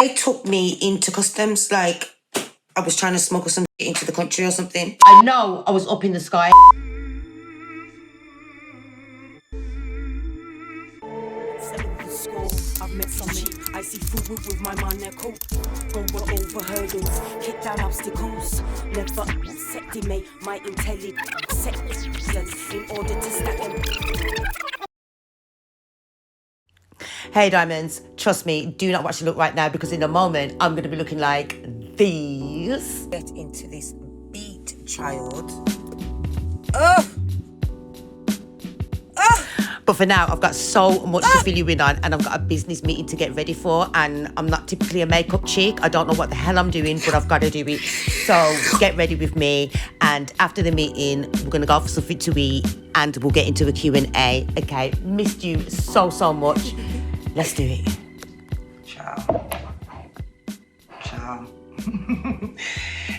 They took me into customs like I was trying to smuggle some into the country or something. I know I was up in the sky. I've met some I see forward with my man, they're cool. Go over hurdles, kick down obstacles. Never estimate my intelligence in order to stack them. Hey diamonds, trust me, do not watch the look right now because in a moment I'm going to be looking like these. Get into this beat, child. Ugh. But for now, I've got so much to fill you in on and I've got a business meeting to get ready for and I'm not typically a makeup chick. I don't know what the hell I'm doing, but I've got to do it. So get ready with me and after the meeting, we're going to go for something to eat and we'll get into a Q&A. Okay, missed you so much. Let's do it. Ciao. Ciao.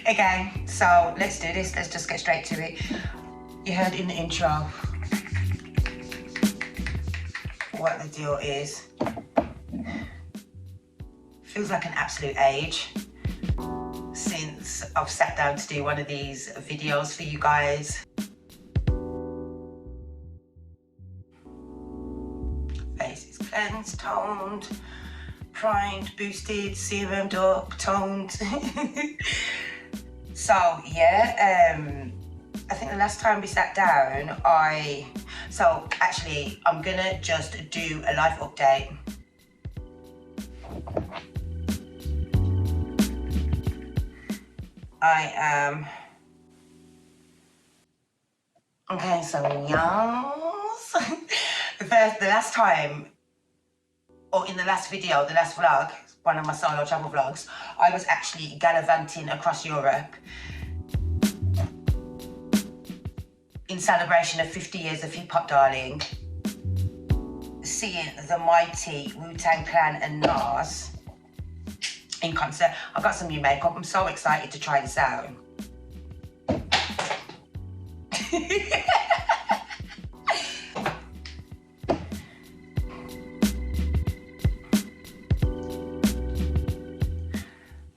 Okay, so let's do this. Let's just get straight to it. You heard in the intro what the deal is. Feels like an absolute age since I've sat down to do one of these videos for you guys. Face is cleansed, toned, primed, boosted, serumed up, toned. So yeah, I think the last time we sat down, I'm gonna just do a life update. Okay, so yes. the last time, or in the last video, the last vlog, one of my solo travel vlogs, I was actually gallivanting across Europe in celebration of 50 years of hip hop, darling. Seeing the mighty Wu-Tang Clan and Nas in concert. I've got some new makeup. I'm so excited to try this out.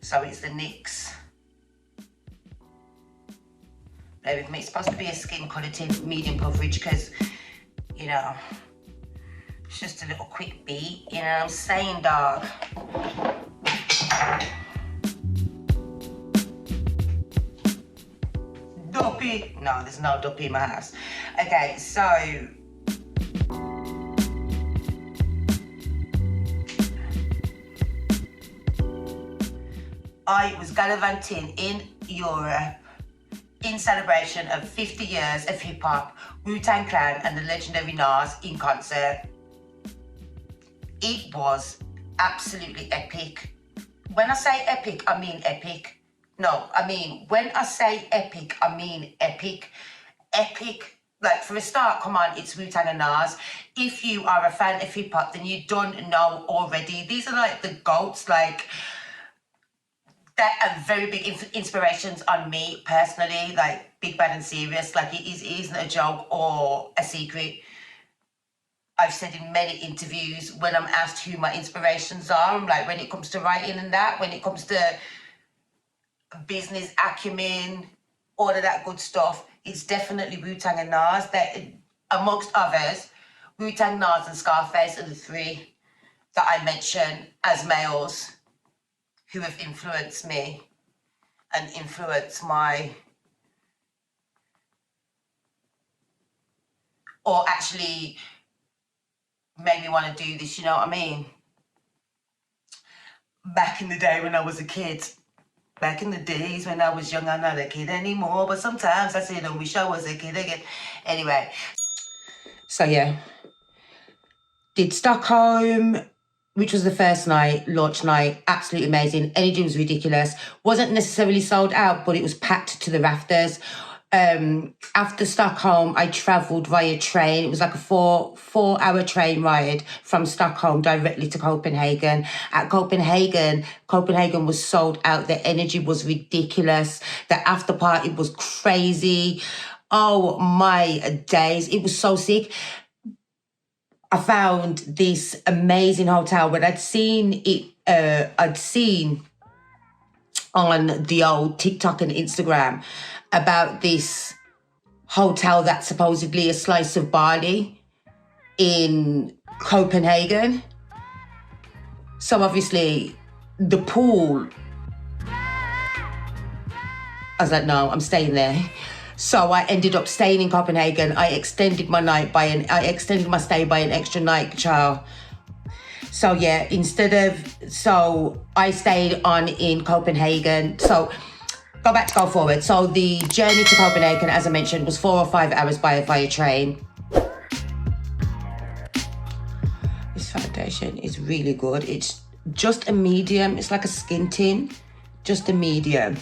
So it's the Nyx. Bear with me. It's supposed to be a skin colour tint, medium coverage, because, you know, it's just a little quick beat, you know what I'm saying, dog? Duppy? No, there's no duppy in my house. Okay, so I was gallivanting in Europe in celebration of 50 years of hip hop, Wu-Tang Clan and the legendary Nas in concert. It was absolutely epic. When I say epic, I mean epic. No, I mean, when I say epic, I mean epic. Epic. Like, for a start, come on, it's Wu-Tang and Nas. If you are a fan of hip hop, then you don't know already. These are like the GOATs, like, that are very big inspirations on me personally, like big, bad and serious. Like it isn't a joke or a secret. I've said in many interviews when I'm asked who my inspirations are, I'm like, when it comes to writing and that, when it comes to business acumen, all of that good stuff, it's definitely Wu-Tang and Nas. That, amongst others, Wu-Tang, Nas and Scarface are the three that I mention as males who have influenced me and influenced or actually made me want to do this, you know what I mean? Back in the day when I was a kid, back in the days when I was young, I'm not a kid anymore, but sometimes I say, I wish I was a kid again. Anyway, so yeah, did Stockholm, which was the first night, launch night, absolutely amazing. Energy was ridiculous. Wasn't necessarily sold out, but it was packed to the rafters. After Stockholm, I travelled via train. It was like a four-hour train ride from Stockholm directly to Copenhagen. At Copenhagen was sold out. The energy was ridiculous. The after party was crazy. Oh my days. It was so sick. I found this amazing hotel, but I'd seen it I'd seen on the old TikTok and Instagram about this hotel that's supposedly a slice of Bali in Copenhagen. So obviously the Poole, I was like, no, I'm staying there. So I ended up staying in Copenhagen. I extended my stay by an extra night, child. So yeah, so I stayed on in Copenhagen. So go forward. So the journey to Copenhagen, as I mentioned, was 4 or 5 hours via train. This foundation is really good. It's just a medium. It's like a skin tint, just a medium.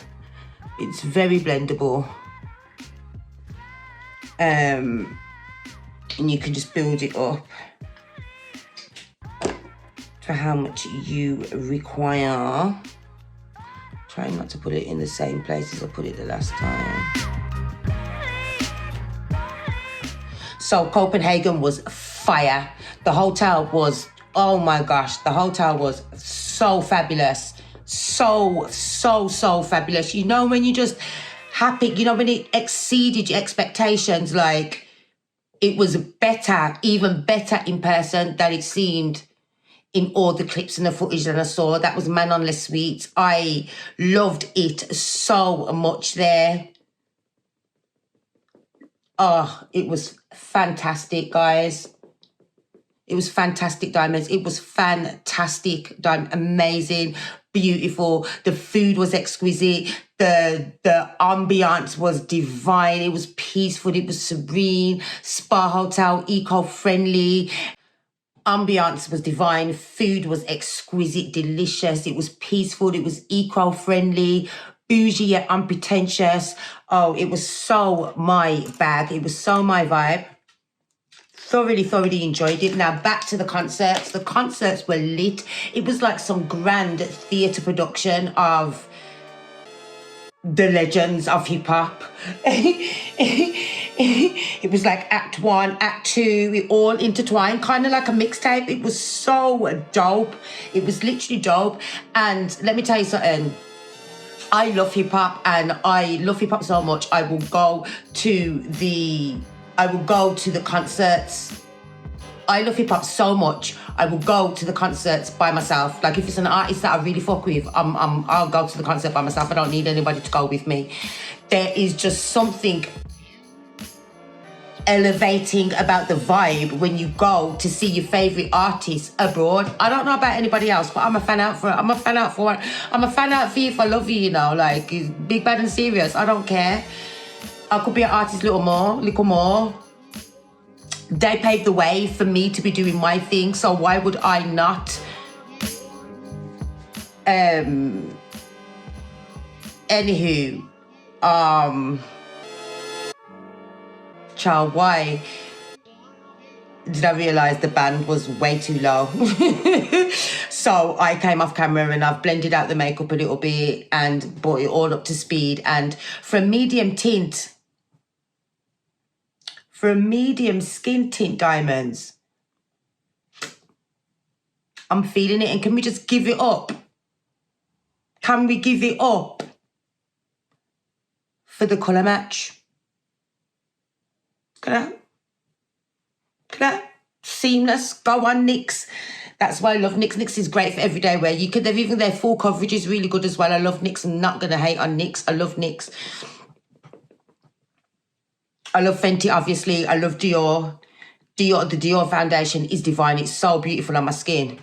It's very blendable. And you can just build it up for how much you require. Try not to put it in the same place as I put it the last time. So Copenhagen was fire. The hotel was, oh my gosh, the hotel was so fabulous. So fabulous. You know, when you just happy, you know, when it exceeded your expectations, like it was better, even better in person than it seemed in all the clips and the footage that I saw. That was Man on Les Suites. I loved it so much there. Oh, it was fantastic, guys. It was fantastic, diamonds. It was fantastic, amazing, beautiful. The food was exquisite. The ambiance was divine. It was peaceful. It was serene. Spa hotel, eco-friendly. Ambiance was divine. Food was exquisite, delicious. It was peaceful. It was eco-friendly, bougie yet unpretentious. Oh, it was so my bag. It was so my vibe. Thoroughly enjoyed it. Now back to the concerts. The concerts were lit. It was like some grand theatre production of the legends of hip hop. It was like Act 1, Act 2, it all intertwined, kind of like a mixtape. It was so dope. It was literally dope. And let me tell you something. I love hip hop, and I love hip hop so much. I will go to the concerts. I love hip hop so much. I will go to the concerts by myself. Like if it's an artist that I really fuck with, I'll go to the concert by myself. I don't need anybody to go with me. There is just something elevating about the vibe when you go to see your favorite artist abroad. I don't know about anybody else, but I'm a fan out for you if I love you, you know, like big, bad and serious. I don't care. I could be an artist little more. They paved the way for me to be doing my thing, so why would I not? Anywho, child, why did I realise the band was way too low? So I came off camera and I've blended out the makeup a little bit and brought it all up to speed. And for a medium skin tint, diamonds, I'm feeling it. And can we just give it up? Can we give it up for the colour match? Can I? Seamless. Go on, Nyx. That's why I love Nyx. Nyx is great for everyday wear. Even their full coverage is really good as well. I love Nyx. I'm not gonna hate on Nyx. I love Nyx. I love Fenty, obviously. I love Dior. The Dior foundation is divine. It's so beautiful on my skin.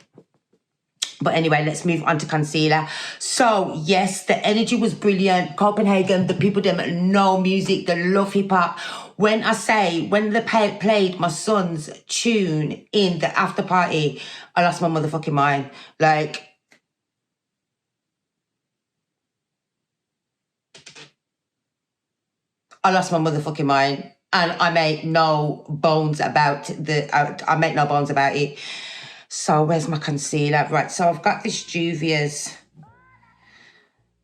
But anyway, let's move on to concealer. So, yes, the energy was brilliant. Copenhagen, the people them know music, they love hip-hop. When they played my son's tune in the after party, I lost my motherfucking mind. Like, I lost my motherfucking mind. And I make no bones about it. So where's my concealer? Right, so I've got this Juvia's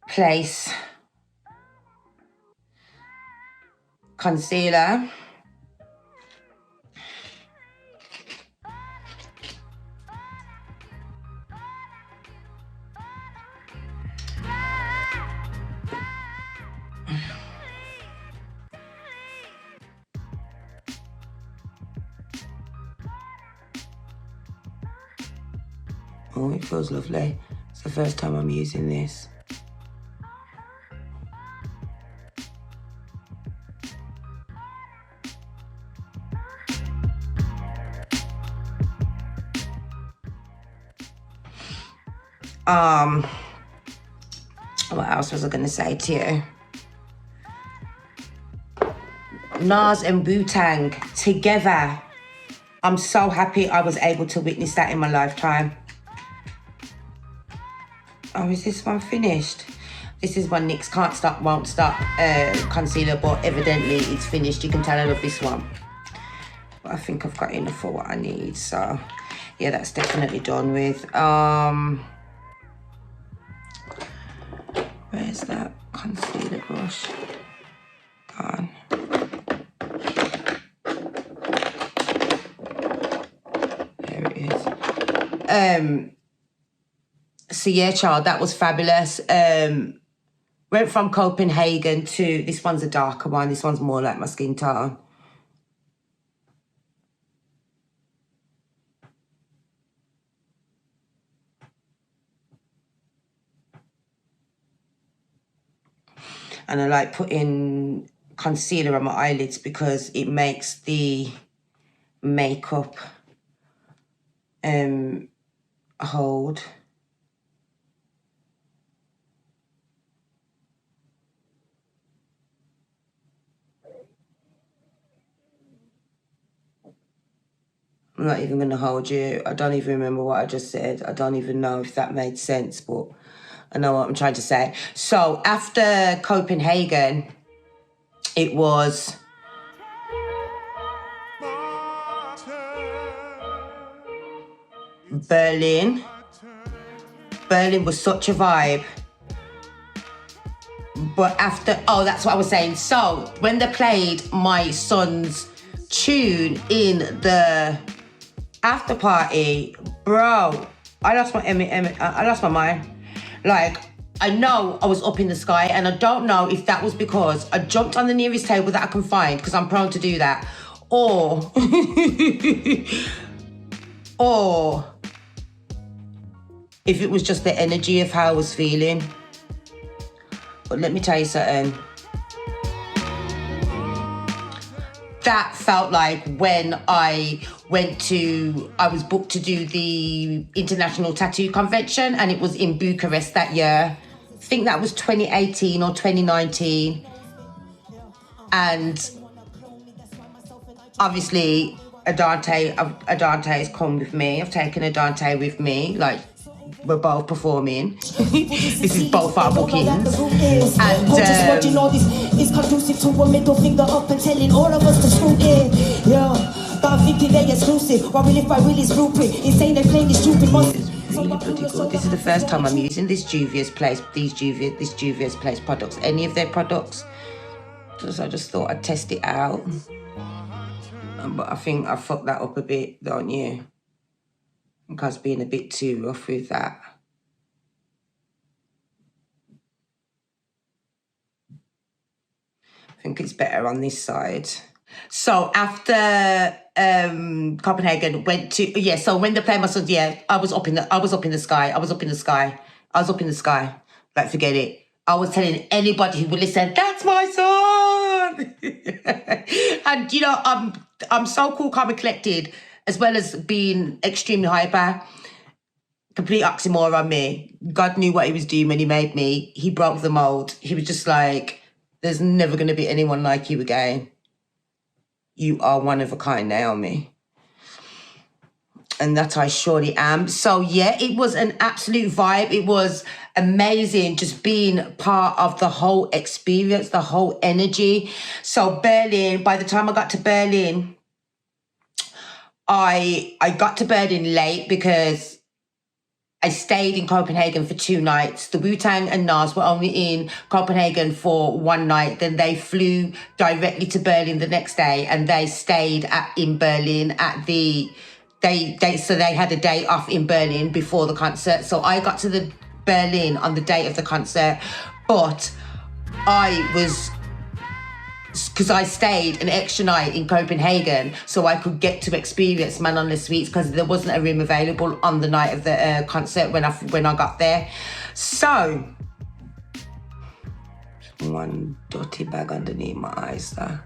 Place concealer. Oh, it feels lovely. It's the first time I'm using this. What else was I gonna say to you? Nas and Wu-Tang together. I'm so happy I was able to witness that in my lifetime. Oh, is this one finished? This is one Nyx Can't Stop, Won't Stop concealer, but evidently it's finished. You can tell I love this one. But I think I've got enough for what I need. So, yeah, that's definitely done with. Where's that concealer brush? Gone. There it is. So yeah, child, that was fabulous. Went from Copenhagen to, this one's a darker one. This one's more like my skin tone. And I like putting concealer on my eyelids because it makes the makeup hold. I'm not even going to hold you. I don't even remember what I just said. I don't even know if that made sense, but I know what I'm trying to say. So after Copenhagen, it was Berlin. Berlin was such a vibe. But after, oh, that's what I was saying. So when they played my son's tune in the after party, bro, I lost my mind. Like, I know I was up in the sky, and I don't know if that was because I jumped on the nearest table that I can find, because I'm prone to do that, or or if it was just the energy of how I was feeling. But let me tell you something. That felt like when I was booked to do the International Tattoo Convention, and it was in Bucharest that year. I think that was 2018 or 2019. And obviously, Adante has come with me. I've taken Adante with me, like, we're both performing. This is both our bookings. And watching all this is conducive to a middle finger up and telling all of us to screw in. Yeah, but I'm thinking they exclusive. While we live by Willie's blueprint, insane they playing this stupid monster. It's really pretty good. This is the first time I'm using this Juvia's Place, this Juvia's Place products, any of their products. So I just thought I'd test it out. But I think I fucked that up a bit, don't you? Because being a bit too rough with that. I think it's better on this side. So after Copenhagen went to, yeah, so when they played my sons, yeah, I was up in the sky. Like, forget it. I was telling anybody who would listen, that's my son. And you know, I'm so cool, calm and collected, as well as being extremely hyper. Complete oxymoron on me. God knew what he was doing when he made me. He broke the mold. He was just like, there's never going to be anyone like you again. You are one of a kind, Naomi. And that I surely am. So yeah, it was an absolute vibe. It was amazing just being part of the whole experience, the whole energy. So Berlin, by the time I got to Berlin, I got to Berlin late because I stayed in Copenhagen for 2 nights. The Wu-Tang and Nas were only in Copenhagen for 1 night. Then they flew directly to Berlin the next day, and they stayed in Berlin at the... So they had a day off in Berlin before the concert. So I got to the Berlin on the day of the concert, but I was because I stayed an extra night in Copenhagen so I could get to experience Man on the Suites, because there wasn't a room available on the night of the concert when I got there. So, one dirty bag underneath my eyes there.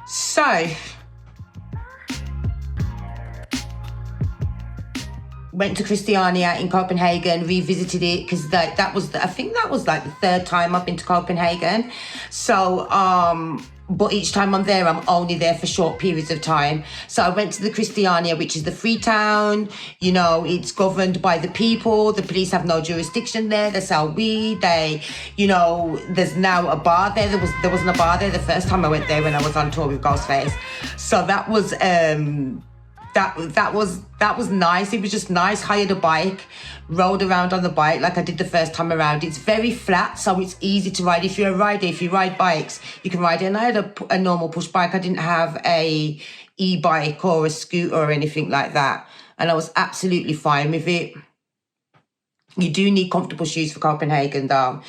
So, went to Christiania in Copenhagen, revisited it, because I think that was like the third time I've been to Copenhagen. So, but each time I'm there, I'm only there for short periods of time. So I went to the Christiania, which is the free town. You know, it's governed by the people. The police have no jurisdiction there. They sell weed. There's now a bar there. There wasn't a bar there the first time I went there when I was on tour with Ghostface. So that was that was nice. It was just nice. Hired a bike, rode around on the bike like I did the first time around. It's very flat, so it's easy to ride. If you're a rider, if you ride bikes, you can ride it. And I had a normal push bike. I didn't have a e-bike or a scooter or anything like that, and I was absolutely fine with it. You do need comfortable shoes for Copenhagen, though.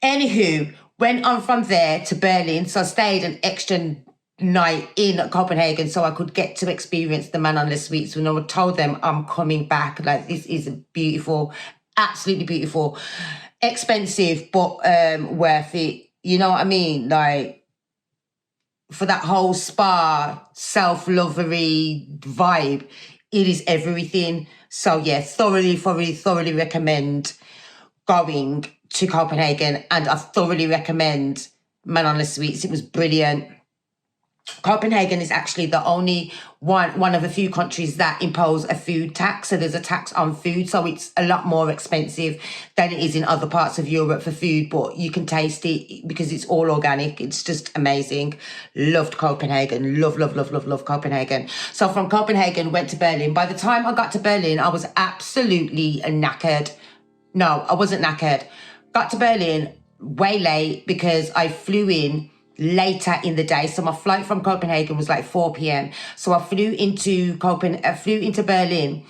Anywho, went on from there to Berlin, so I stayed an extra night in Copenhagen so I could get to experience the Man on the Suites. When I told them I'm coming back, like, this is beautiful, absolutely beautiful, expensive, but worth it. You know what I mean? Like, for that whole spa, self-lovery vibe, it is everything. So yeah, thoroughly recommend going to Copenhagen, and I thoroughly recommend Man on the Suites. It was brilliant. Copenhagen is actually the only one of a few countries that impose a food tax. So there's a tax on food. So it's a lot more expensive than it is in other parts of Europe for food. But you can taste it because it's all organic. It's just amazing. Loved Copenhagen. Love Copenhagen. So from Copenhagen, went to Berlin. By the time I got to Berlin, I was absolutely knackered. No, I wasn't knackered. Got to Berlin way late because I flew in later in the day. So my flight from Copenhagen was like 4 p.m. So I flew into Berlin.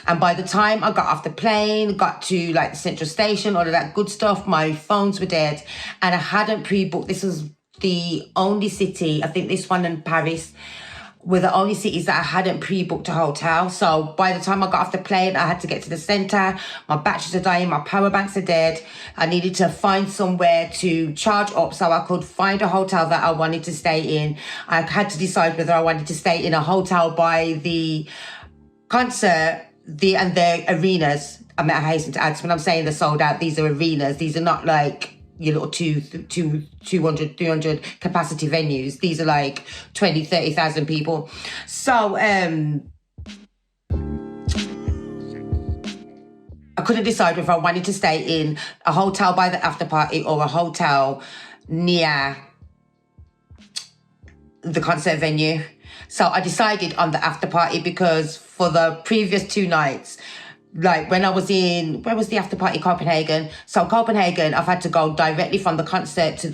And by the time I got off the plane, got to like the central station, all of that good stuff, my phones were dead. And I hadn't pre-booked. This was the only city, I think this one and Paris, were the only cities that I hadn't pre-booked a hotel. So by the time I got off the plane, I had to get to the centre. My batteries are dying, my power banks are dead. I needed to find somewhere to charge up so I could find a hotel that I wanted to stay in. I had to decide whether I wanted to stay in a hotel by the concert and the arenas. I mean, I hasten to add, so when I'm saying they're sold out, these are arenas. These are not like your little 200, 300 capacity venues. These are like 20, 30,000 people. So I couldn't decide whether I wanted to stay in a hotel by the after party or a hotel near the concert venue. So I decided on the after party because for the previous 2 nights, like when I was in, where was the after party? Copenhagen. So Copenhagen, I've had to go directly from the concert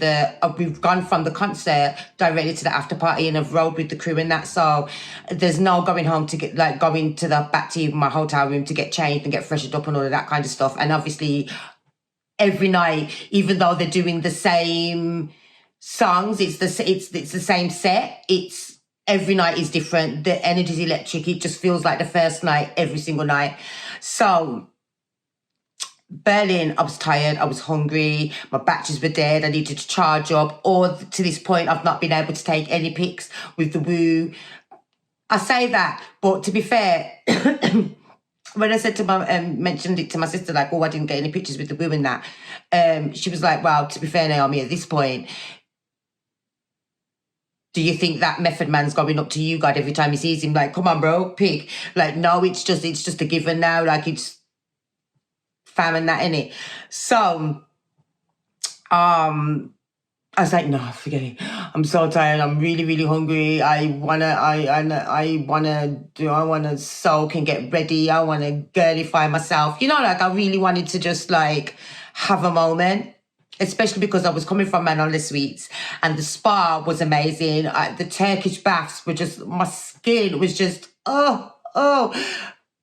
we've gone from the concert directly to the after party, and I've rode with the crew and that. So there's no going home to get, like, going to back to my hotel room to get changed and get freshened up and all of that kind of stuff. And obviously every night, even though they're doing the same songs, it's the same set. Every night is different. The energy is electric. It just feels like the first night every single night. So Berlin, I was tired. I was hungry. My batteries were dead. I needed to charge up. Or to this point, I've not been able to take any pics with the Woo. I say that, but to be fair, when I said to mentioned it to my sister, like, oh, I didn't get any pictures with the Woo and that, she was like, well, to be fair, Naomi, at this point, do you think that Method Man's going up to you, God, every time he sees him? Like, come on, bro, pick. Like, no, it's just a given now. Like, it's fam and that, innit? So, I was like, no, forget it. I'm so tired. I'm really, really hungry. I wanna soak and get ready. I wanna girlify myself. You know, like, I really wanted to just, like, have a moment. Especially because I was coming from Man on the Suites and the spa was amazing. The Turkish baths were just, my skin was just, oh.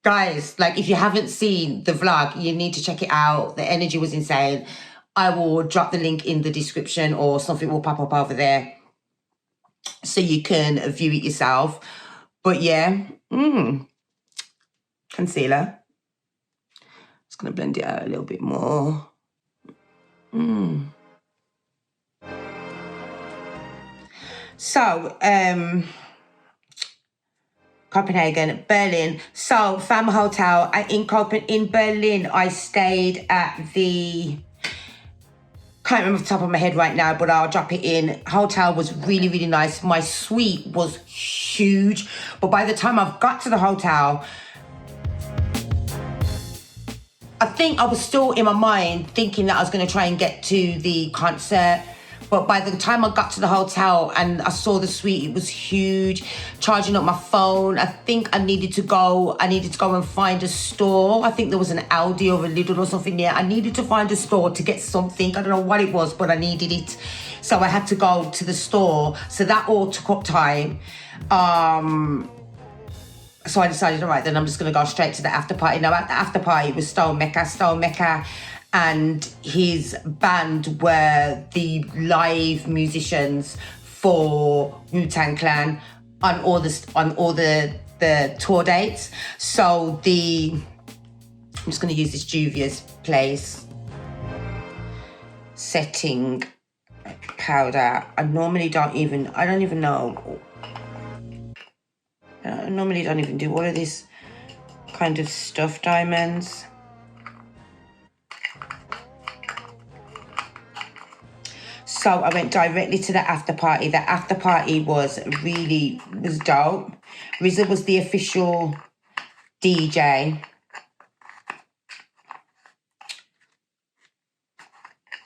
Guys, like, if you haven't seen the vlog, you need to check it out. The energy was insane. I will drop the link in the description, or something will pop up over there so you can view it yourself. But yeah, concealer. Just going to blend it out a little bit more. So, Copenhagen, Berlin. So, Fam Hotel in Berlin. I stayed at the, can't remember off the top of my head right now, but I'll drop it in. Hotel was really, really nice. My suite was huge, but by the time I've got to the hotel, I think I was still in my mind thinking that I was going to try and get to the concert. But by the time I got to the hotel and I saw the suite, it was huge. Charging up my phone. I think I needed to go and find a store. I think there was an Aldi or a Lidl or something there. I needed to find a store to get something. I don't know what it was, but I needed it. So I had to go to the store. So that all took up time. So I decided, all right, then I'm just going to go straight to the after party. Now, at the after party, it was Stone Mecca and his band were the live musicians for Wu-Tang Clan on all the tour dates. So I'm just going to use this Juvia's Place setting powder. I normally don't even know. I normally don't even do all of this kind of stuff, diamonds. So I went directly to the after party. The after party was dope. RZA was the official DJ.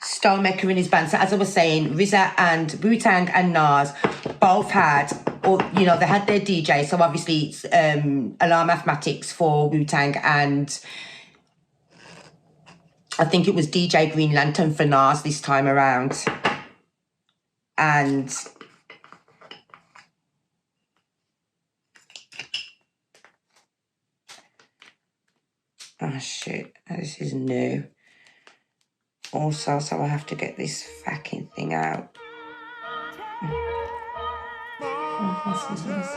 Stone Mecca and his band. So as I was saying, RZA and Wu-Tang and Nas both had, or they had their DJ. So obviously it's Alarm Mathematics for Wu-Tang, and I think it was DJ Green Lantern for Nas this time around. And oh shit, this is new. Also, so I have to get this fucking thing out. Oh, what's this?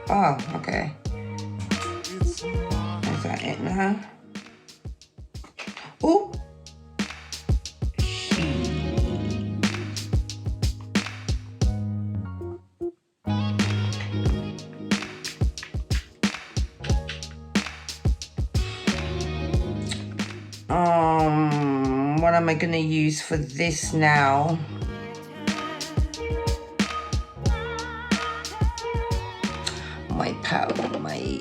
Oh, okay. Is that it now? Oh. What am I gonna use for this now? My powder, my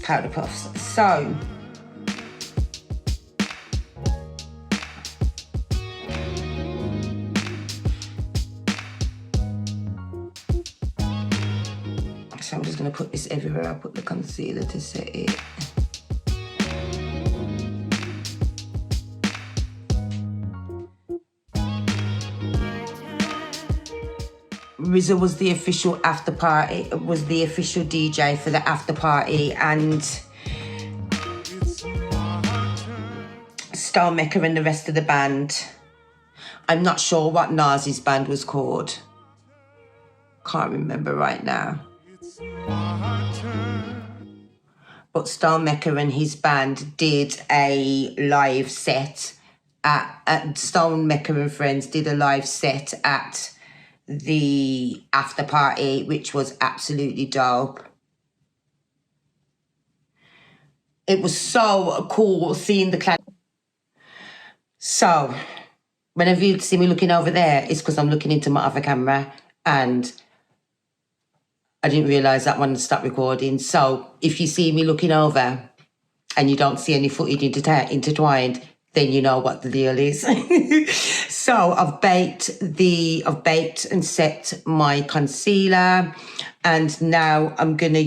powder puffs. So I'm just gonna put this everywhere. I put the concealer to set it. RZA was the official after party, was the official DJ for the after party, and Stone Mecca and the rest of the band. I'm not sure what Nas's band was called. Can't remember right now. But Stone Mecca and his band did a live set at Stone Mecca and Friends did a live set at the after party, which was absolutely dope. It was so cool seeing the clan. So whenever you see me looking over there, it's because I'm looking into my other camera and I didn't realise that one stopped recording. So if you see me looking over and you don't see any footage intertwined, then you know what the deal is. So I've baked and set my concealer, and now I'm gonna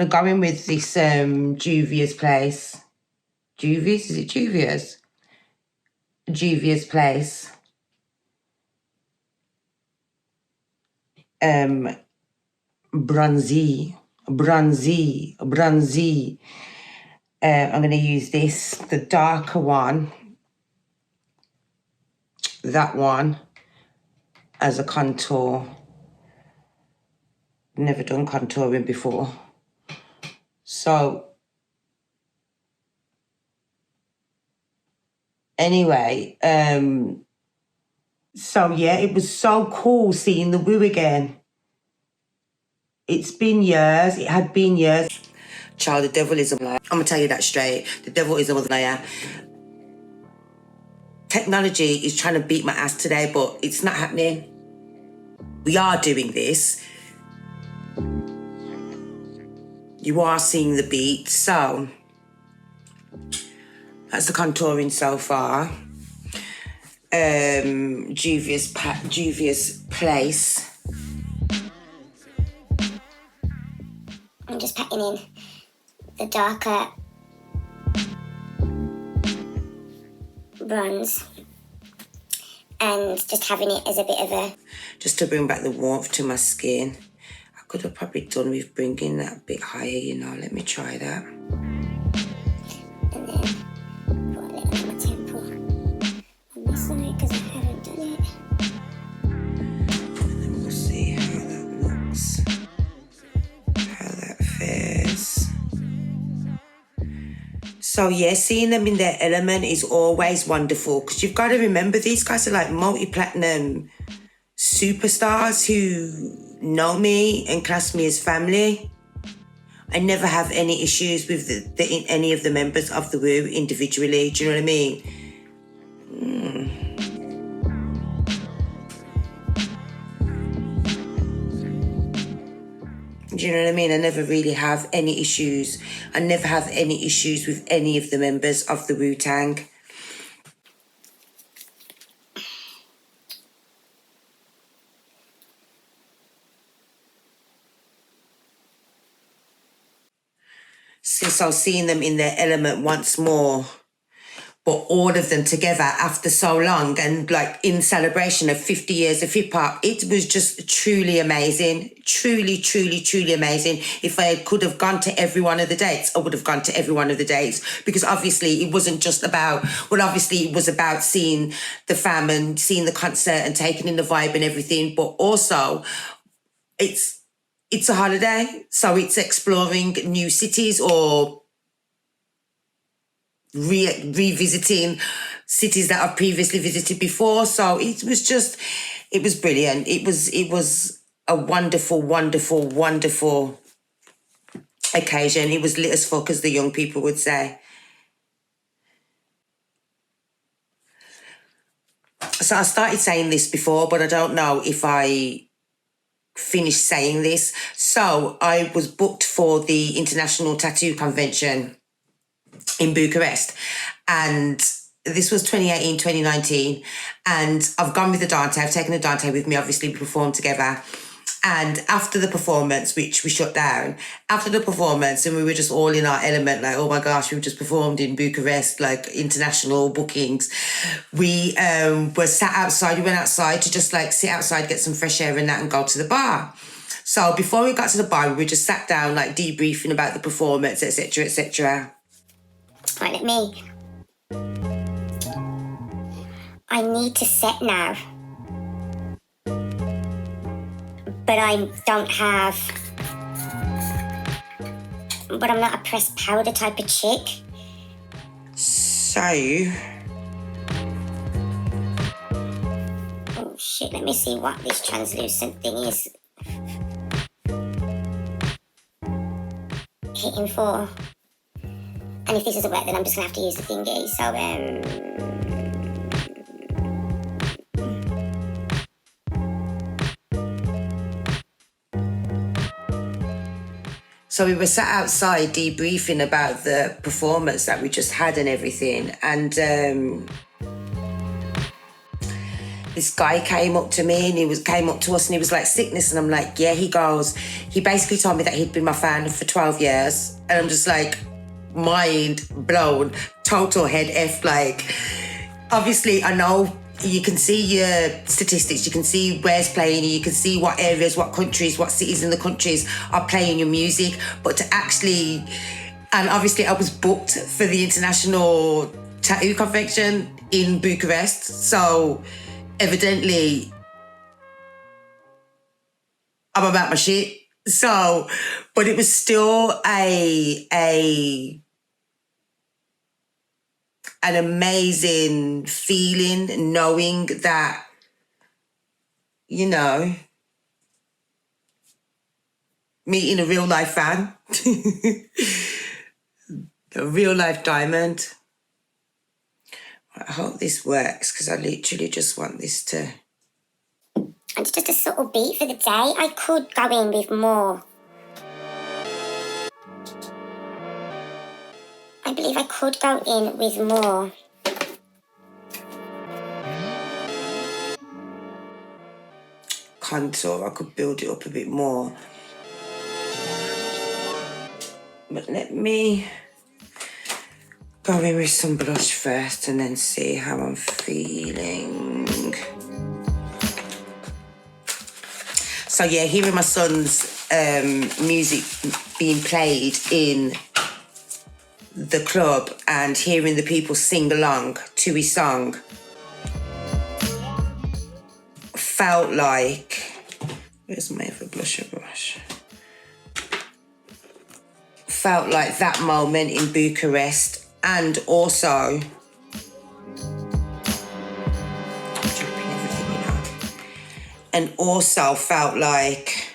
go in with this Juvia's Place. Juvia's? Is it Juvia's? Juvia's Place bronzy. I'm going to use this, the darker one, that one, as a contour. Never done contouring before. So, anyway, so yeah, it was so cool seeing the Woo again. It's been years, it had been years. Child, the devil is a liar. I'm going to tell you that straight. The devil is a liar. Technology is trying to beat my ass today, but it's not happening. We are doing this. You are seeing the beat. So, that's the contouring so far. Juvia's Place. I'm just packing in the darker bronze and just having it as a bit of a... Just to bring back the warmth to my skin. I could have probably done with bringing that a bit higher, you know. Let me try that. And then put a little on my temple on this side because I haven't done it. And then we'll see how that looks. How that fares. So yeah, seeing them in their element is always wonderful because you've got to remember these guys are like multi-platinum superstars who know me and class me as family. I never have any issues with any of the members of the Woo individually. Do you know what I mean? Do you know what I mean? I never really have any issues. I never have any issues with any of the members of the Wu Tang. So seeing them in their element once more, but all of them together after so long and like in celebration of 50 years of hip hop, it was just truly amazing. Truly, truly, truly amazing. If I could have gone to every one of the dates, I would have gone to every one of the dates because obviously it wasn't just about, well, obviously it was about seeing the fam and seeing the concert and taking in the vibe and everything, but also it's a holiday, so it's exploring new cities or revisiting cities that I've previously visited before. So it was brilliant. It was a wonderful, wonderful, wonderful occasion. It was lit as fuck, as the young people would say. So I started saying this before, but I don't know if I finished saying this. So I was booked for the International Tattoo Convention in Bucharest, and this was 2018, 2019, and I've gone with the Dante. I've taken the Dante with me. Obviously, we performed together. And after the performance, which we shut down, after the performance, and we were just all in our element, like, oh my gosh, we've just performed in Bucharest, like international bookings. We were sat outside. We went outside to just like sit outside, get some fresh air and that, and go to the bar. So before we got to the bar, we just sat down, like debriefing about the performance, etc., etc. Right, let me. I need to set now. But I don't have... But I'm not a pressed powder type of chick. So... Oh shit, let me see what this translucent thing is hitting for. And if this doesn't work, then I'm just going to have to use the thingy. So we were sat outside debriefing about the performance that we just had and everything. And this guy came up to me and came up to us and he was like, Sic'Nis. And I'm like, yeah, he basically told me that he'd been my fan for 12 years. And I'm just like, mind blown, total head F. Like, obviously I know you can see your statistics, you can see where's playing, you can see what areas, what countries, what cities in the countries are playing your music. But to actually, and obviously I was booked for the International Tattoo Convention in Bucharest, so evidently I'm about my shit. So, but it was still an amazing feeling knowing that, you know, meeting a real life fan, a real life diamond. I hope this works because I literally just want this to... And it's just a subtle beat for the day. I could go in with more. I believe I could go in with more. Contour, I could build it up a bit more. But let me go in with some blush first and then see how I'm feeling. So yeah, hearing my son's music being played in the club and hearing the people sing along to his song felt like... Where's my other blusher brush? Felt like that moment in Bucharest, and also... dripping everything, you know. And also felt like...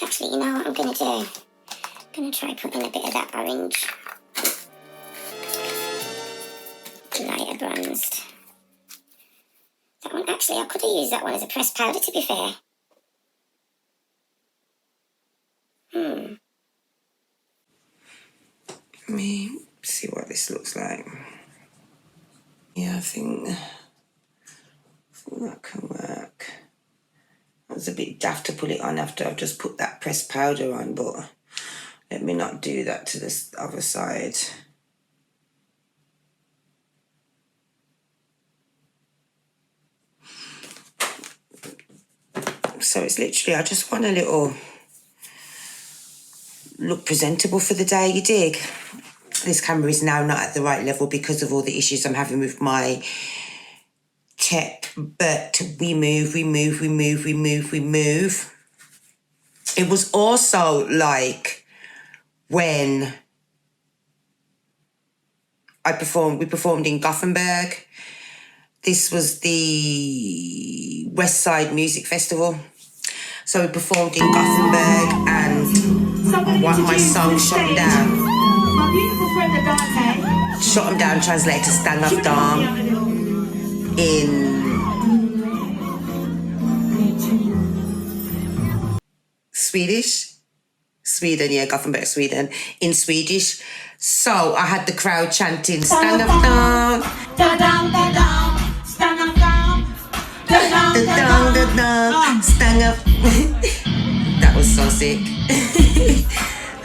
Actually, you know what I'm going to do? I'm going to try putting a bit of that orange. Lighter bronzed. That one, actually, I could have used that one as a pressed powder, to be fair. Let me see what this looks like. Yeah, I think that can work. It was a bit daft to put it on after I've just put that pressed powder on, but let me not do that to this other side. So it's literally, I just want a little look presentable for the day, you dig? This camera is now not at the right level because of all the issues I'm having with my tech, but we move. It was also like when we performed in Gothenburg. This was the West Side Music Festival. So we performed in Gothenburg and my song shut them down. My beautiful friend Adante. Shut them down, translate to Stand Up Dom in Sweden, yeah, Gothenburg, Sweden, in Swedish. So I had the crowd chanting, Stand Up Dom, Stand up, down. Stand Up. That was so sick.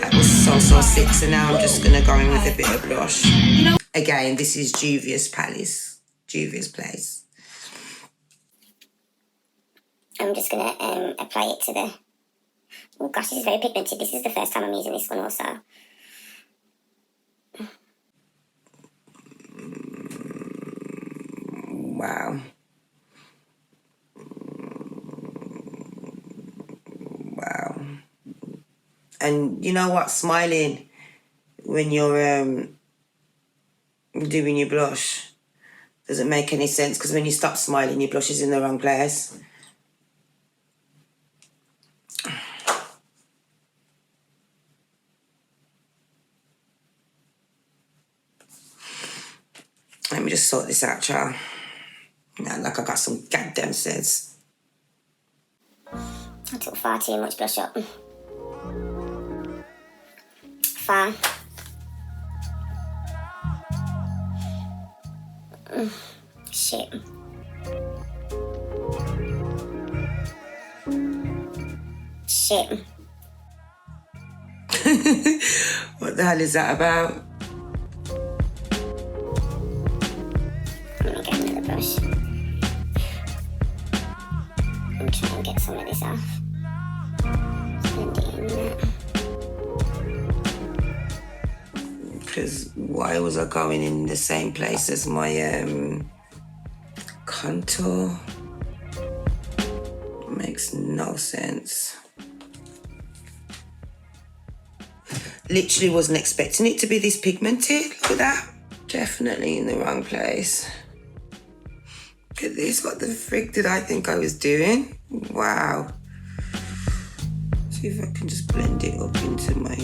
That was so sick. So now I'm just gonna go in with a bit of blush. Again, this is Juvia's Place. I'm just going to apply it to the... Oh gosh, this is very pigmented. This is the first time I'm using this one also. Wow. And you know what? Smiling when you're doing your blush doesn't make any sense, because when you stop smiling, your blush is in the wrong place. Let me just sort this out, child. Not like I got some goddamn sense. I took far too much blush up. Far. Shit. Shit. What the hell is that about? brush. I'm trying to get some of this off. Blend it in there. Because why was I going in the same place as my contour? Makes no sense. Literally wasn't expecting it to be this pigmented. Look at that. Definitely in the wrong place. Look at this. What the frick did I think I was doing? Wow. See if I can just blend it up into my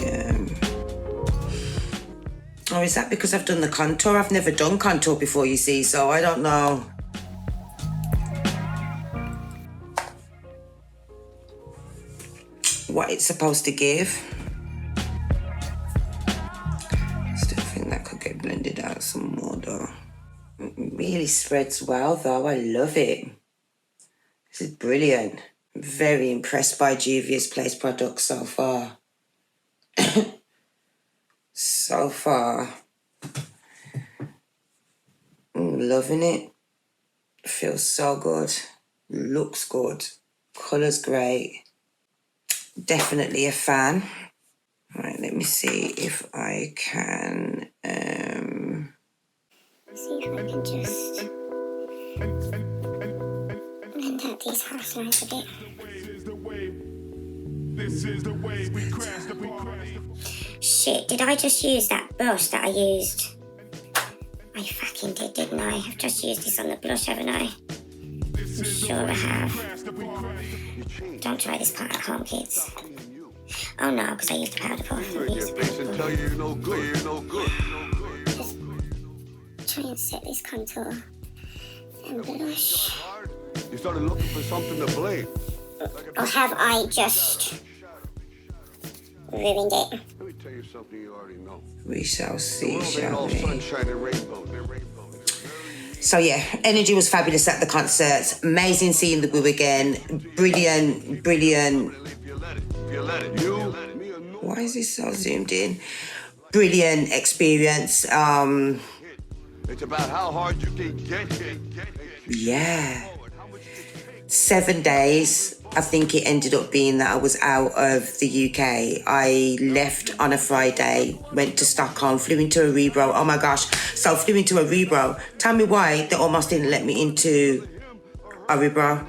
Or is that because I've done the contour? I've never done contour before, you see, so I don't know. What it's supposed to give. Still think that could get blended out some more though. It really spreads well though, I love it. This is brilliant. I'm very impressed by Juvia's Place products so far. So far. Loving it. Feels so good. Looks good. Colour's great. Definitely a fan. Right, let me see if I can See if I can just blend out these harsh lines a bit. Shit, did I just use that blush that I used? I fucking didn't I? I've just used this on the blush, haven't I? I'm sure I have. Don't try this part at home, kids. Oh no, because I used the powder puff. Just try and set this contour and blush. You started looking for something to blame. Or have I just ruined it? Let me tell you something you already know. we shall see, shall All we? sunshine and rainbows. So yeah, energy was fabulous at the concert. Amazing seeing the Boo again. Brilliant, brilliant. Why is this so zoomed in? Brilliant experience. It's about how hard you can get it. Yeah. 7 days. I think it ended up being that I was out of the UK. I left on a Friday, went to Stockholm, flew into Arebro. Oh my gosh. So flew into Arebro. Tell me why they almost didn't let me into Arebro.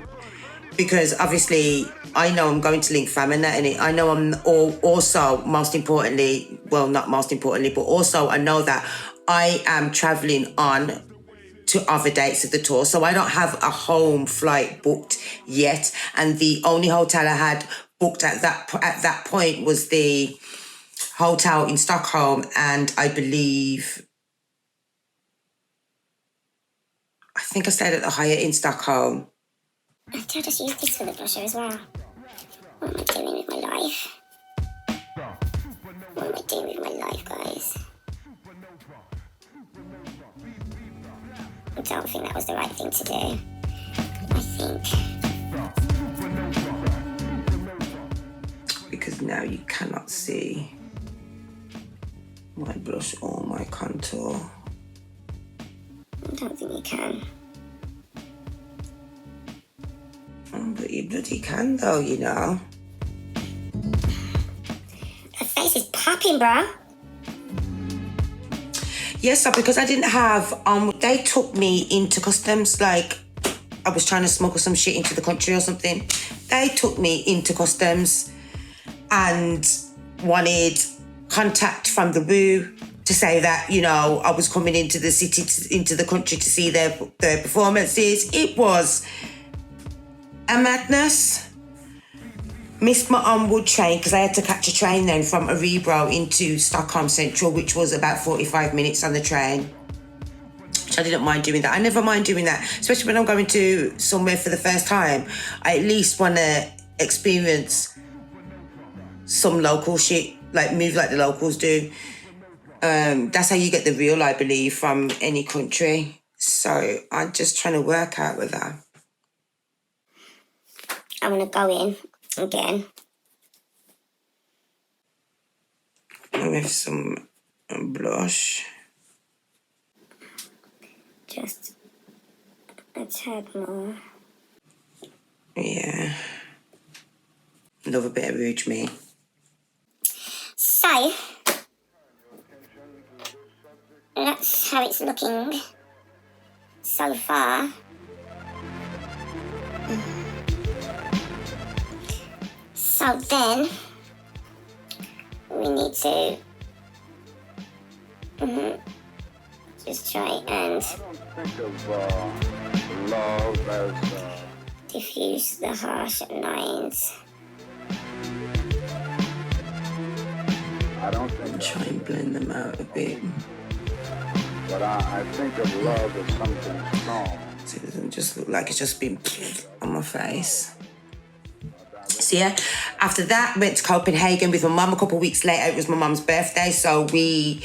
Because obviously I know I'm going to link fam and that, and I know I'm also most importantly, well, not most importantly, but also I know that I am traveling on to other dates of the tour. So I don't have a home flight booked yet. And the only hotel I had booked at that point was the hotel in Stockholm. And I think I stayed at the Hyatt in Stockholm. I could just use this for the blusher as well. What am I doing with my life? What am I doing with my life, guys? I don't think that was the right thing to do. I think. Because now you cannot see my blush or my contour. I don't think you can. Oh, but you bloody can though, you know. Her face is popping, bro. Yes, so because I didn't have, they took me into customs, like I was trying to smuggle some shit into the country or something. They took me into customs and wanted contact from the Woo to say that, you know, I was coming into the city, into the country to see their performances. It was a madness. Missed my onward train because I had to catch a train then from Arebro into Stockholm Central, which was about 45 minutes on the train. Which I didn't mind doing that. I never mind doing that, especially when I'm going to somewhere for the first time. I at least want to experience some local shit, like move like the locals do. That's how you get the real, I believe, from any country. So I'm just trying to work out with that. I'm gonna go in again. With some blush. Just a tad more. Yeah. Love a bit of rouge, me. So, that's how it's looking so far. So then, we need to just try and I don't think of love as... diffuse the harsh lines. I don't think Try and blend them out a bit. But I think of love as something strong. So it doesn't just look like it's just been on my face. So yeah, after that, went to Copenhagen with my mum a couple of weeks later. It was my mum's birthday, so we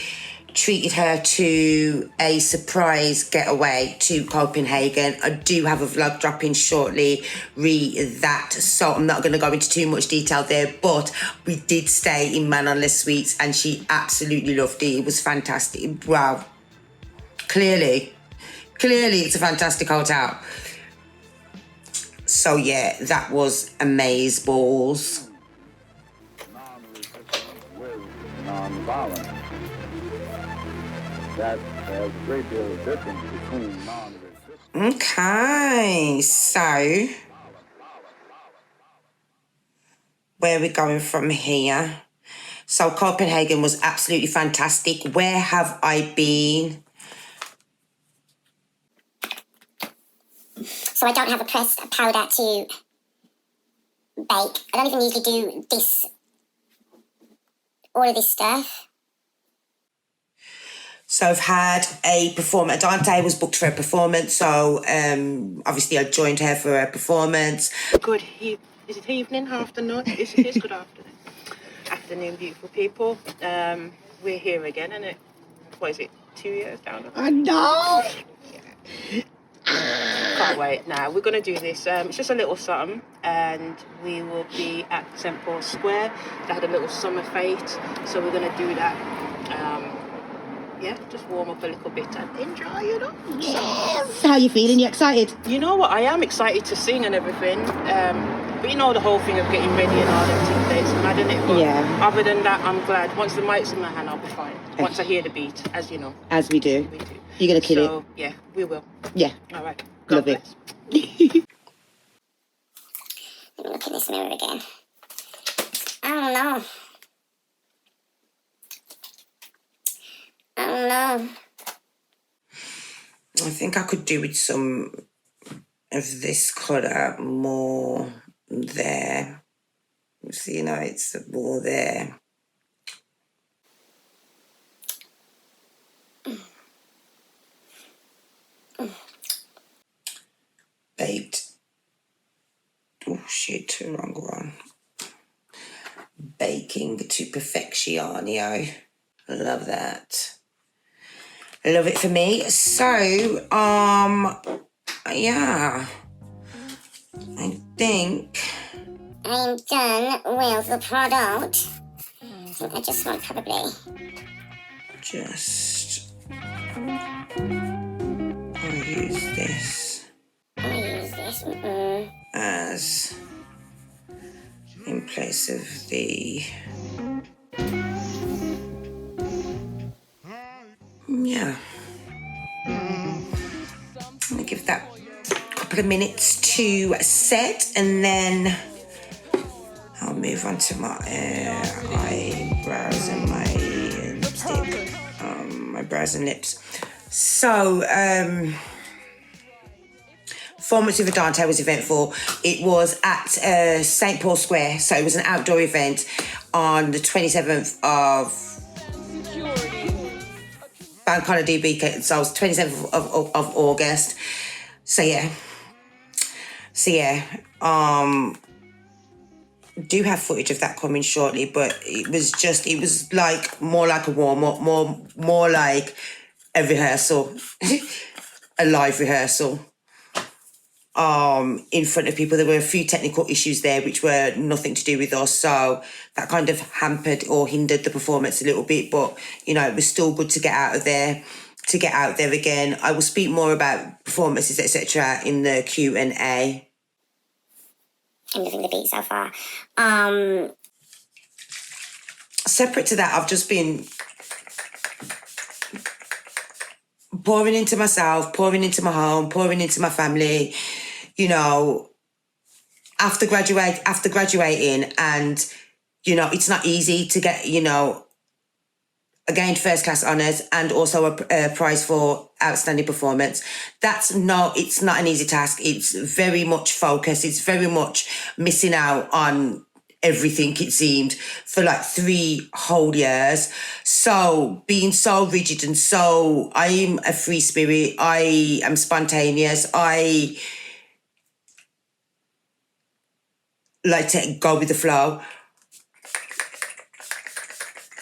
treated her to a surprise getaway to Copenhagen. I do have a vlog dropping shortly, that, so I'm not going to go into too much detail there, but we did stay in Manonless Suites and she absolutely loved it. It was fantastic. Wow. Clearly it's a fantastic hotel. So yeah, that was amaze balls. Non-violent. That has a great deal of difference between non-resistance. Okay, so where are we going from here? So Copenhagen was absolutely fantastic. Where have I been? So I don't have a pressed powder to bake. I don't even usually do this, all of this stuff. So I've had a performance. Dante was booked for a performance, so obviously I joined her for a performance. Is it evening, afternoon? It is good afternoon. Afternoon, beautiful people. We're here again, and what is it, 2 years down? I know! Can't wait. Now, we're going to do this. It's just a little something, and we will be at St. Paul's Square. They had a little summer fete, so we're going to do that. Yeah, just warm up a little bit and enjoy, you know. Yes. How are you feeling? You excited? You know what? I am excited to sing and everything. But you know the whole thing of getting ready and all them things, it's mad, isn't it? But Yeah. other than that, I'm glad. Once the mic's in my hand, I'll be fine. Once I hear the beat, as you know. As we do. We do. You're going to kill So, yeah, we will. it. Yeah. All right. Love God it. bless. Let me look in this mirror again. I don't know. I think I could do with some of this colour more there. So, you know, it's more there. Baked. Oh shit, wrong one. Baking to perfectionio. Love that. Love it for me. So, yeah. I think I'm done with the product. I think I just want probably... just I'll use this as in place of the yeah. I'm gonna give that a couple of minutes to set and then I'll move on to my eyebrows and my lipstick. My brows and lips. So, performance with Dante was eventful. It was at St. Paul Square, so it was an outdoor event on the 27th of Bank Holiday weekend, so it was 27th of August. So yeah. Do have footage of that coming shortly, but it was like more like a warm-up, more like a rehearsal, a live rehearsal. In front of people. There were a few technical issues there which were nothing to do with us, so that kind of hampered or hindered the performance a little bit, but you know, it was still good to get out of there to get out there again. I will speak more about performances, etc. in the Q&A. I'm loving the beat so far. Separate to that, I've just been pouring into myself, pouring into my home, pouring into my family, you know, after graduating, and, you know, it's not easy to get, you know, I gained first class honours and also a prize for outstanding performance. It's not an easy task. It's very much focus. It's very much missing out on everything, it seemed, for like 3 whole years. So being so rigid and I'm a free spirit. I am spontaneous. I like to go with the flow.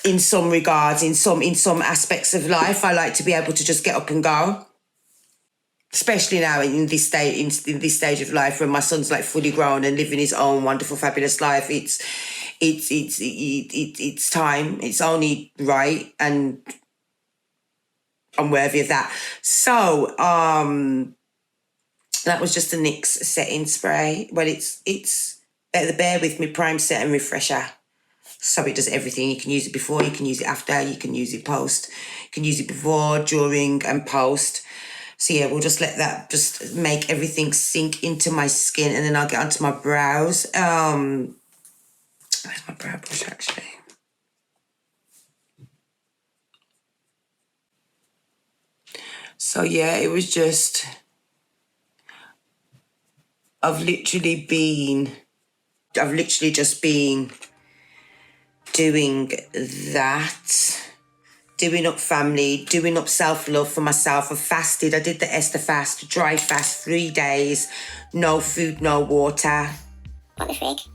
In some regards, in some aspects of life, I like to be able to just get up and go. Especially now in this stage of life when my son's like fully grown and living his own wonderful, fabulous life. It's time. It's only right, and I'm worthy of that. So that was just a NYX setting spray. Well, it's the Bare With Me Prime Set and Refresher. So it does everything. You can use it before, you can use it after, you can use it post. You can use it before, during and post. So yeah, we'll just let that just make everything sink into my skin, and then I'll get onto my brows. Where's my brow brush actually? So yeah, it was just, I've literally just been doing that, doing up family, doing up self-love for myself. I fasted. I did the Esther fast, dry fast, 3 days, no food, no water. What the frig?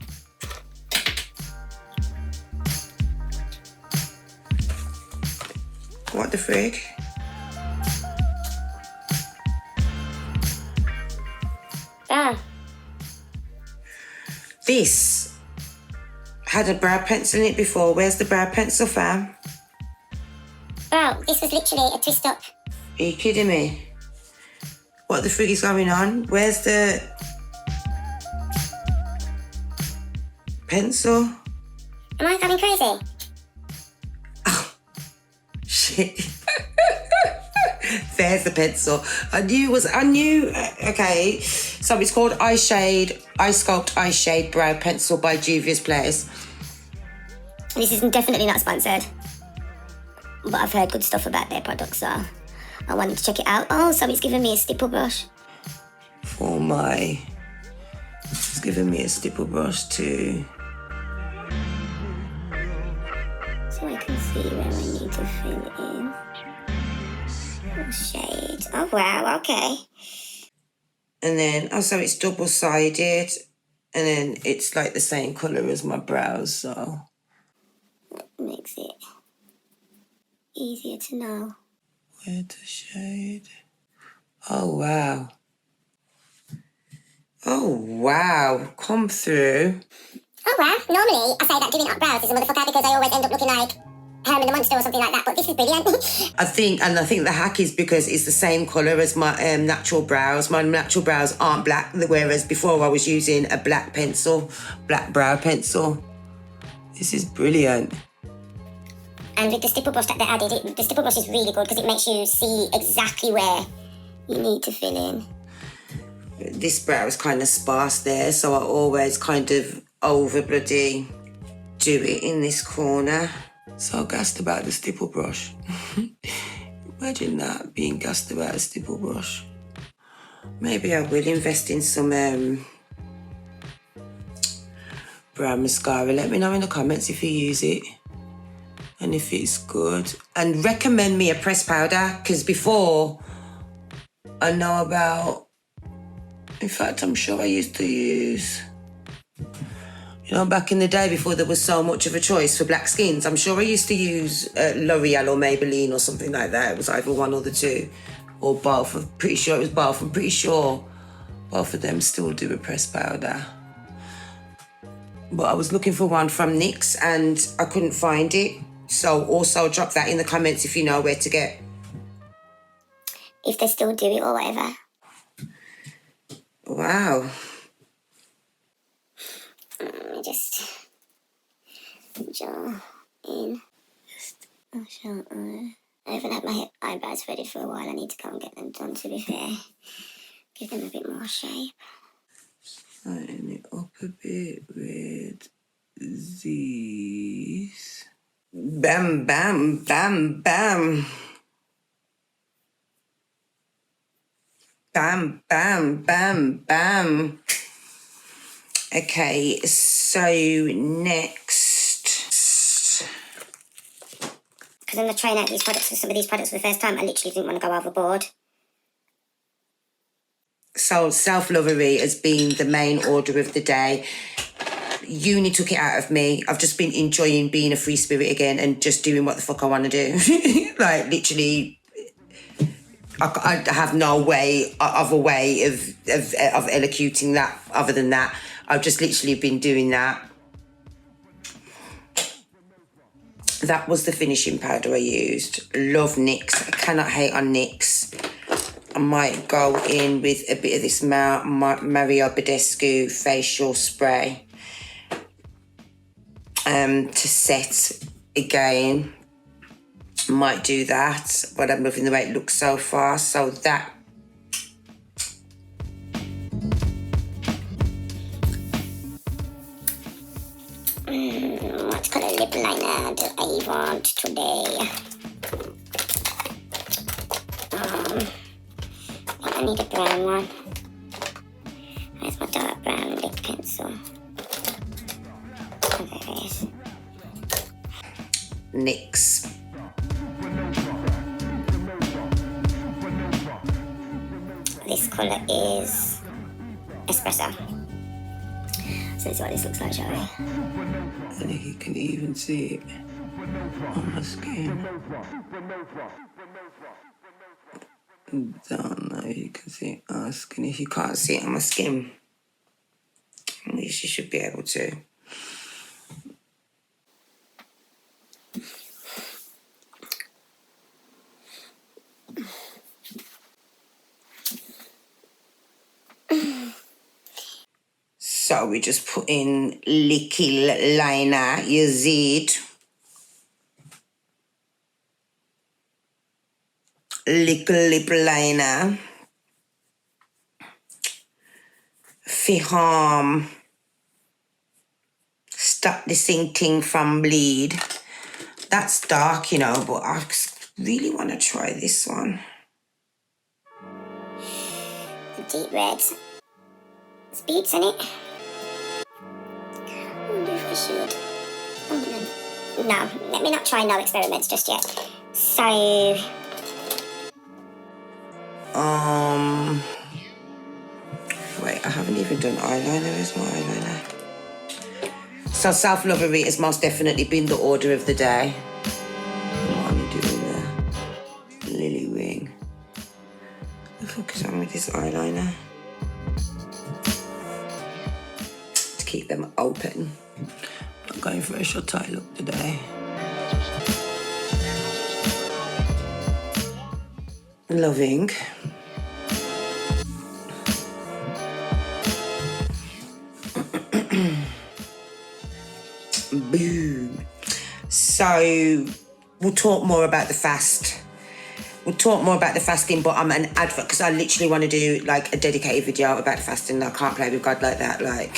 What the frig? Ah. This had a brow pencil in it before. Where's the brow pencil, fam? Well, this was literally a twist up. Are you kidding me? What the frig is going on? Where's the pencil? Am I going crazy? Oh, shit. There's the pencil. I knew, okay. So it's called Ice Sculpt Ice Shade Brow Pencil by Juvia's Place. This is definitely not sponsored, but I've heard good stuff about their products, so I wanted to check it out. Oh, so it's giving me a stipple brush. It's giving me a stipple brush too. So I can see where I need to fill it in. Shade. Oh wow, okay. And then, so it's double-sided, and then it's like the same colour as my brows, so. That makes it easier to know. Where to shade? Oh wow. Oh wow, come through. Oh wow, normally I say that doing up brows is a motherfucker because I always end up looking like Herman the Monster or something like that, but this is brilliant. I think the hack is because it's the same colour as my natural brows. My natural brows aren't black, whereas before I was using a black brow pencil. This is brilliant. And with the stipple brush that they added, the stipple brush is really good because it makes you see exactly where you need to fill in. This brow is kind of sparse there, so I always kind of over bloody do it in this corner. So gassed about the stipple brush. Imagine that, being gassed about a stipple brush. Maybe I will invest in some brow mascara. Let me know in the comments if you use it and if it's good. And recommend me a pressed powder, because before I know about, in fact, I'm sure I used to use, you know, back in the day before there was so much of a choice for black skins, I'm sure I used to use L'Oreal or Maybelline or something like that. It was either one or the two, or both. I'm pretty sure it was both. I'm pretty sure both of them still do a pressed powder. But I was looking for one from NYX and I couldn't find it. So also drop that in the comments if you know where to get if they still do it or whatever. Wow. Let me just draw in. I haven't had my eyebrows ready for a while. I need to go and get them done, to be fair. Give them a bit more shape. Lighten it up a bit with these. Bam, bam, bam, bam. Bam, bam, bam, bam. Okay, so next. Because I'm trying out these products, some of these products for the first time, I literally didn't want to go overboard. So self-lovery has been the main order of the day. Uni took it out of me. I've just been enjoying being a free spirit again and just doing what the fuck I want to do. Like, literally, I have no other way of elocuting that other than that. I've just literally been doing that. That was the finishing powder I used. Love NYX. I cannot hate on NYX. I might go in with a bit of this Mario Badescu facial spray to set again. Might do that, but I'm loving the way it looks so far. So that. What colour lip liner do I want today? I need a brown one. Where's my dark brown lip pencil? Oh, there it is. NYX. This colour is espresso. So this is what this looks like, shall we? I think you can even see it on my skin. Don't know if you can see it on my skin. If you can't see it on my skin, at least you should be able to. So we just put in little liner, you see it. Little lip liner. For stop the thing from bleed. That's dark, you know, but I really want to try this one. The deep red. There's beads in it. I wonder if I should. No, let me not try no experiments just yet. So... Wait, I haven't even done eyeliner. Where's my eyeliner? So self-lovery has most definitely been the order of the day. What am I doing there? Lily ring. What the fuck is wrong with this eyeliner? To keep them open. I'm going for a short eye look today. Loving. Boom. So we'll talk more about the fast. We'll talk more about the fasting, but I'm an advocate because I literally want to do like a dedicated video about fasting. I can't play with God like that. Like,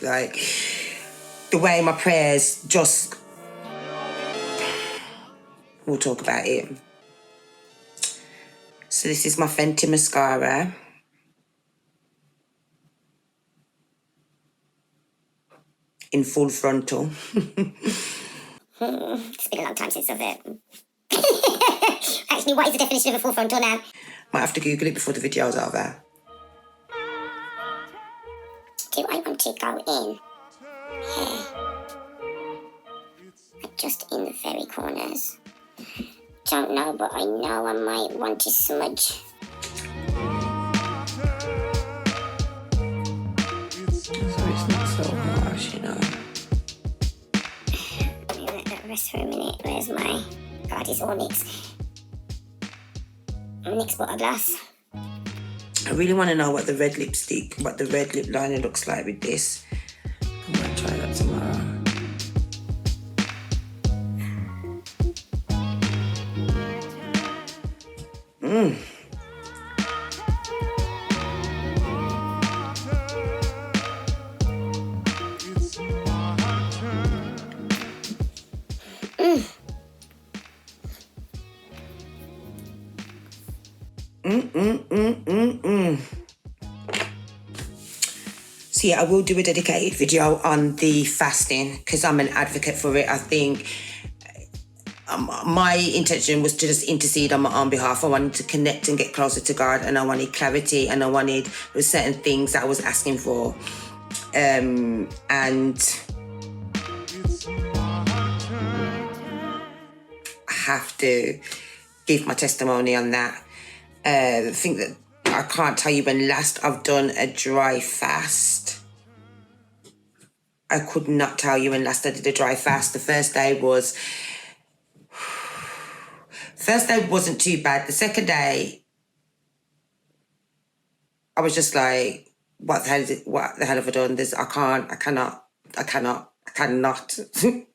like the way my prayers just. We'll talk about it. So this is my Fenty mascara. In full frontal. It's been a long time since I've Actually, what is the definition of a full frontal now? Might have to Google it before the video's over. Do I want to go in here? Like just in the very corners. Don't know, but I know I might want to smudge. So it's not so harsh, you know. Let that rest for a minute. Where's my... God, it's all NYX. Nyx Bare glass. I really want to know what the red lip liner looks like with this. I'm going to try that tomorrow. So yeah, I will do a dedicated video on the fasting because I'm an advocate for it. I think my intention was to just intercede on my own behalf. I wanted to connect and get closer to God, and I wanted clarity, and there were certain things that I was asking for. And I have to give my testimony on that. I think that I can't tell you when last I've done a dry fast. I could not tell you when last I did a dry fast. The first day wasn't too bad. The second day, I was just like, what the hell have I done? I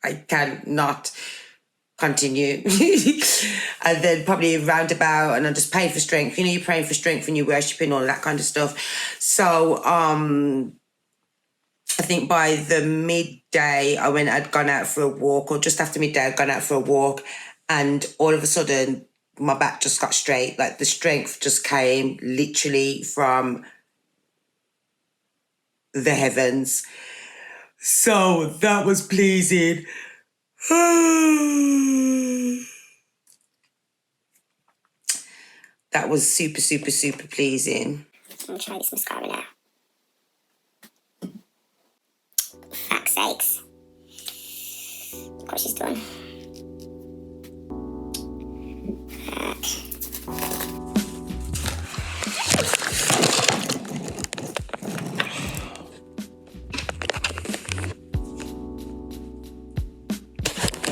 cannot continue. And then probably roundabout, and I just prayed for strength. You know, you're praying for strength when you're worshiping, all that kind of stuff. So I think by the midday, I'd gone out for a walk, or just after midday, I'd gone out for a walk, and all of a sudden, my back just got straight. Like the strength just came literally from the heavens. So that was pleasing. That was super, super, super pleasing. I'm going to try this mascara now. Fuck's sakes. Look what she's done. Fuck.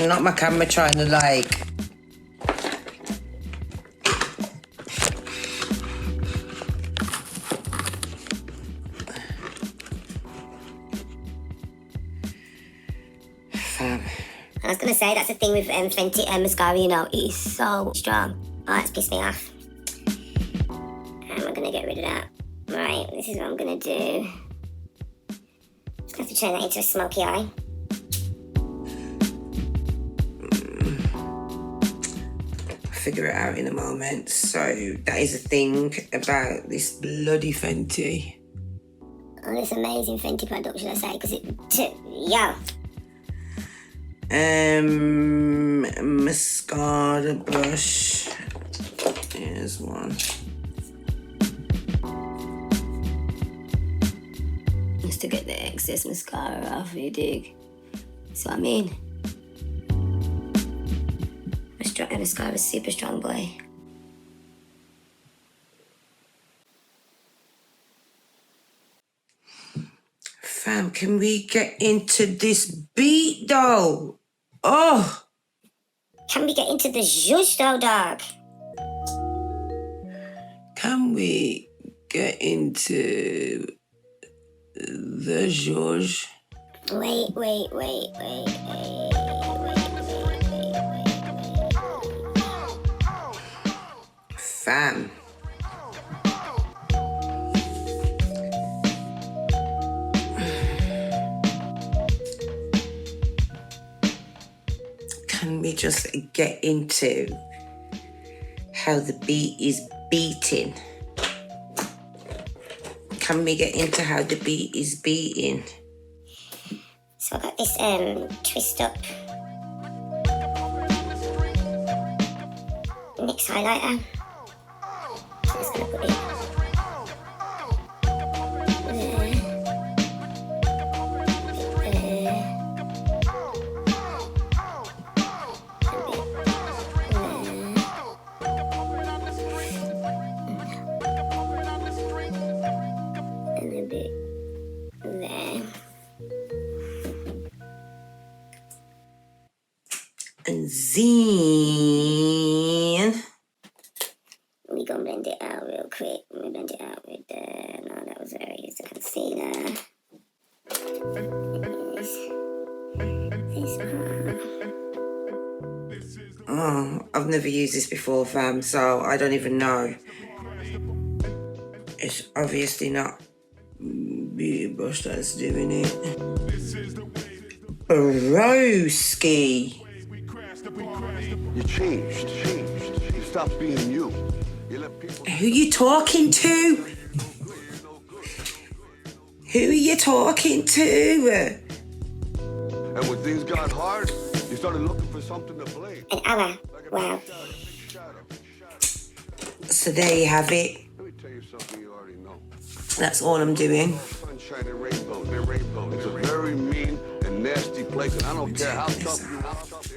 Not my camera trying to like... I was going to say, that's the thing with Fenty mascara, you know, it is so strong. Oh, that's pissed me off. And we're going to get rid of that. Right, this is what I'm going to do. Just going to have to turn that into a smoky eye. Figure it out in a moment. So that is the thing about this bloody Fenty. Oh, this amazing Fenty product, should I say? Because yo. Mascara brush. Here's one. Just to get the excess mascara off, you dig? So I mean, mascara is super strong, boy. Fam, can we get into this beat though? Oh! Can we get into the zhuzh though, dog? Can we get into the zhuzh? Wait. Fam. Can we just get into how the beat is beating? Can we get into how the beat is beating? So I got this twist up NYX highlighter. I'm just gonna put it there. And then we gonna blend it out real quick. Let me blend it out with the... No, that was where I used the concealer. Oh, I've never used this before, fam, so I don't even know. It's obviously not Beauty Brush that's doing it. Broski. You changed. You stopped being you. Who you talking to? Who are you talking to? And when things got hard, you started looking for something to blame. An hour. Wow. So there you have it. Let me tell you something you already know. That's all I'm doing. Sunshine and rainbows. They're rainbows. It's a very mean and nasty place, and I don't care how tough you are. It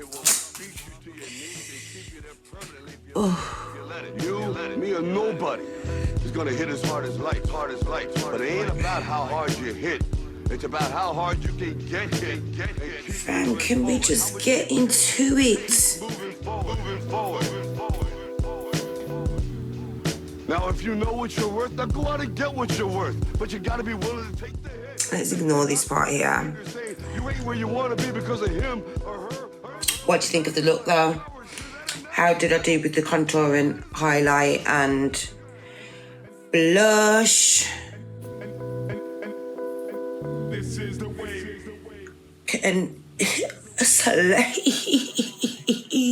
will beat you to your knees and keep you there permanently if you let it. You, me, or nobody is gonna hit as hard as lights, But it ain't about how hard you hit. It's about how hard you can get hit. Fam, can we just get into it? Moving forward. Now, if you know what you're worth, now go out and get what you're worth. But you gotta be willing to take the hit. Let's ignore this part here. You're saying you ain't where you wanna be because of him or her. What do you think of the look, though? How did I do with the contour and highlight and blush? And slay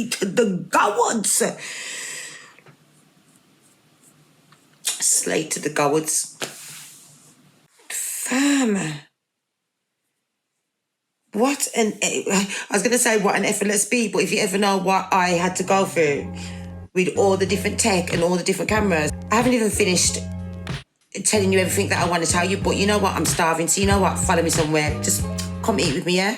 to the gods. Slay to the gods. Fam. What an... I was going to say what an effortless beat, but if you ever know what I had to go through with all the different tech and all the different cameras, I haven't even finished telling you everything that I want to tell you, but you know what? I'm starving, so you know what? Follow me somewhere. Just come eat with me, yeah?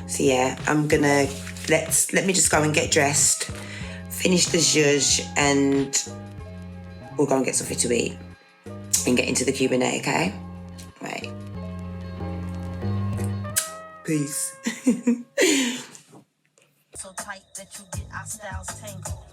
So yeah, I'm gonna... Let me just go and get dressed, finish the zhuzh, and we'll go and get something to eat and get into the Q&A, okay? Right. Peace. So tight that you get our styles tangled.